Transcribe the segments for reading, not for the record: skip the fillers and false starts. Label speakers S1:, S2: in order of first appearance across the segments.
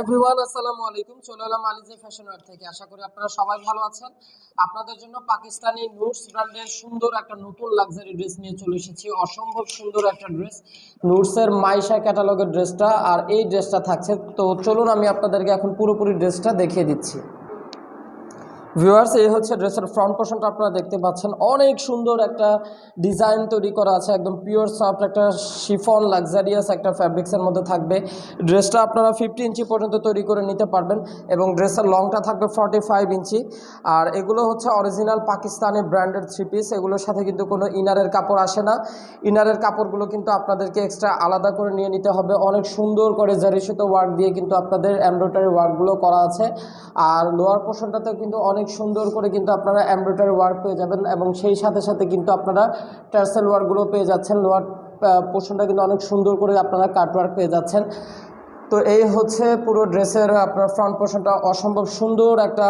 S1: Everyone আসসালামু আলাইকুম। চলে এলাম আলিজে ফ্যাশন ওয়্যার থেকে। আশা করি আপনারা সবাই ভালো আছেন। আপনাদের জন্য পাকিস্তানি নুটস ব্র্যান্ডের সুন্দর একটা নতুন লাক্সারি ড্রেস নিয়ে চলে এসেছি। অসম্ভব সুন্দর একটা ড্রেস, নুটসের মাইশা ক্যাটালগের ড্রেসটা। আর এই ড্রেসটা থাকছে, তো চলুন আমি আপনাদেরকে এখন পুরোপুরি ড্রেসটা দেখিয়ে দিচ্ছি। ভিউয়ার্স, এই হচ্ছে ড্রেসের ফ্রন্ট পোর্শনটা আপনারা দেখতে পাচ্ছেন। অনেক সুন্দর একটা ডিজাইন তৈরি করা আছে, একদম পিওর সফট একটা শিফন লাক্সারিয়াস একটা ফ্যাব্রিক্সের মধ্যে থাকবে। ড্রেসটা আপনারা 50 ইঞ্চি পর্যন্ত তৈরি করে নিতে পারবেন এবং ড্রেসের লংটা থাকবে 45 ইঞ্চি। আর এগুলো হচ্ছে original Pakistani branded three piece. এগুলোর সাথে কিন্তু কোনো ইনারের কাপড় আসে না। ইনারের কাপড়গুলো কিন্তু আপনাদেরকে এক্সট্রা আলাদা করে নিয়ে নিতে হবে। অনেক সুন্দর করে জারিসুত ওয়ার্ক দিয়ে কিন্তু আপনাদের এমব্রয়ডারি ওয়ার্কগুলো করা আছে। আর লোয়ার পোর্শনটাতেও কিন্তু অনেক সুন্দর করে কিন্তু আপনারা এমব্রয়ডারি ওয়ার্ক পেয়ে যাবেন এবং সেই সাথে সাথে কিন্তু আপনারা টার্সেল ওয়ার্কগুলো পেয়ে যাচ্ছেন। লোয়ার পোর্শনটা কিন্তু অনেক সুন্দর করে আপনারা কাট ওয়ার্ক পেয়ে যাচ্ছেন। তো এই হচ্ছে পুরো ড্রেসের আপনার ফ্রন্ট পোর্শনটা। অসম্ভব সুন্দর একটা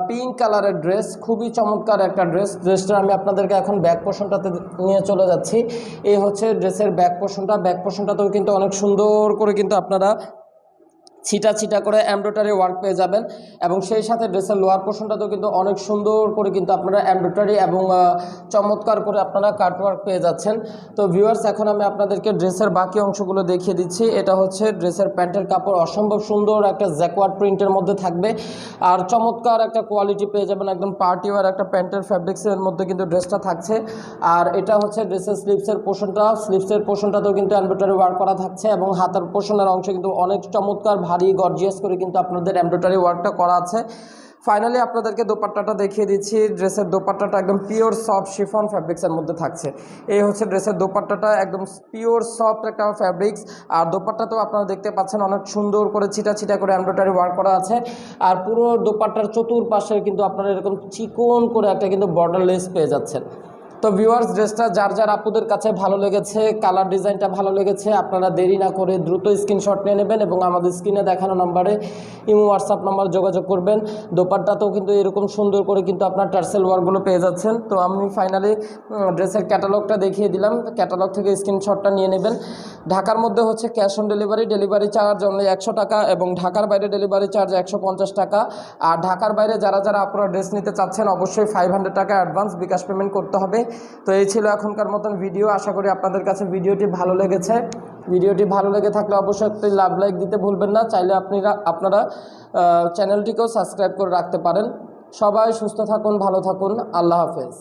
S1: পিঙ্ক কালারের ড্রেস, খুবই চমৎকার একটা ড্রেসটা আমি আপনাদেরকে এখন ব্যাক পোর্শনটাতে নিয়ে চলে যাচ্ছি। এই হচ্ছে ড্রেসের ব্যাক পোর্শনটাতেও কিন্তু অনেক সুন্দর করে কিন্তু আপনারা ছিটা ছিটা করে এমব্রয়ডারি ওয়ার্ক পেয়ে যাবেন এবং সেই সাথে ড্রেসের লোয়ার পোর্শনটাতেও কিন্তু অনেক সুন্দর করে কিন্তু আপনারা এমব্রয়ডারি এবং চমৎকার করে আপনারা কাট ওয়ার্ক পেয়ে যাচ্ছেন। তো ভিউয়ার্স, এখন আমি আপনাদেরকে ড্রেসের বাকি অংশগুলো দেখিয়ে দিচ্ছি। এটা হচ্ছে ড্রেসের প্যান্টের কাপড়, অসম্ভব সুন্দর একটা জ্যাকওয়ার্ড প্রিন্টের মধ্যে থাকবে আর চমৎকার একটা কোয়ালিটি পেয়ে যাবেন। একদম পার্টি ওয়ার একটা প্যান্টের ফ্যাব্রিক্সের মধ্যে কিন্তু ড্রেসটা থাকছে। আর এটা হচ্ছে ড্রেসের স্লিভসের পোর্শনটাতেও কিন্তু এমব্রয়ডারি ওয়ার্ক করা থাকছে এবং হাতের পোর্শনের অংশে কিন্তু অনেক চমৎকার ভারী গর্জিয়াস করে কিন্তু আপনাদের এমব্রয়ডারি ওয়ার্কটা করা আছে। ফাইনালি আপনাদেরকে দোপাট্টাটা দেখিয়ে দিচ্ছি। ড্রেসের দোপাট্টাটা একদম পিওর সফট শিফন ফ্যাব্রিক্সের মধ্যে থাকছে। এই হচ্ছে ড্রেসের দোপাট্টাটা, একদম পিওর সফট একটা ফ্যাব্রিক্স। আর দোপাট্টাতেও আপনারা দেখতে পাচ্ছেন অনেক সুন্দর করে ছিটা ছিটা করে এমব্রয়ডারি ওয়ার্ক করা আছে। আর পুরো দোপাট্টার চতুর্পাশে কিন্তু আপনারা এরকম চিকন করে একটা কিন্তু বর্ডার লেস পেয়ে যাচ্ছেন। তো ভিউয়ার্স, ড্রেসটা যার যার আপুদের কাছে ভালো লেগেছে, কালার ডিজাইনটা ভালো লেগেছে, আপনারা দেরি না করে দ্রুত স্ক্রিনশট নিয়ে নেবেন এবং আমাদের স্ক্রিনে দেখানো নাম্বারে ইমো হোয়াটসঅ্যাপ নাম্বার যোগাযোগ করবেন। দোপাট্টাতেও কিন্তু এরকম সুন্দর করে কিন্তু আপনার টার্সেল ওয়ার্কগুলো পেয়ে যাচ্ছেন। তো আমি ফাইনালি ড্রেসের ক্যাটালগটা দেখিয়ে দিলাম, ক্যাটালগ থেকে স্ক্রিনশটটা নিয়ে নেবেন। ঢাকার মধ্যে হচ্ছে cash on delivery charge only 100 টাকা এবং ঢাকার বাইরে ডেলিভারি চার্জ 150 টাকা। আর ঢাকার বাইরে যারা যারা আপনারা ড্রেস নিতে চাচ্ছেন অবশ্যই 500 টাকা অ্যাডভান্স বিকাশ পেমেন্ট করতে হবে। তো এই ছিল এখনকার মতন ভিডিও। আশা করি আপনাদের কাছে ভিডিওটি ভালো লেগেছে। ভিডিওটি ভালো লেগে থাকলে অবশ্যই একটি লাভ লাইক দিতে ভুলবেন না। চাইলে আপনারা চ্যানেলটিকেও সাবস্ক্রাইব করে রাখতে পারেন। সবাই সুস্থ থাকুন, ভালো থাকুন। আল্লাহ হাফেজ।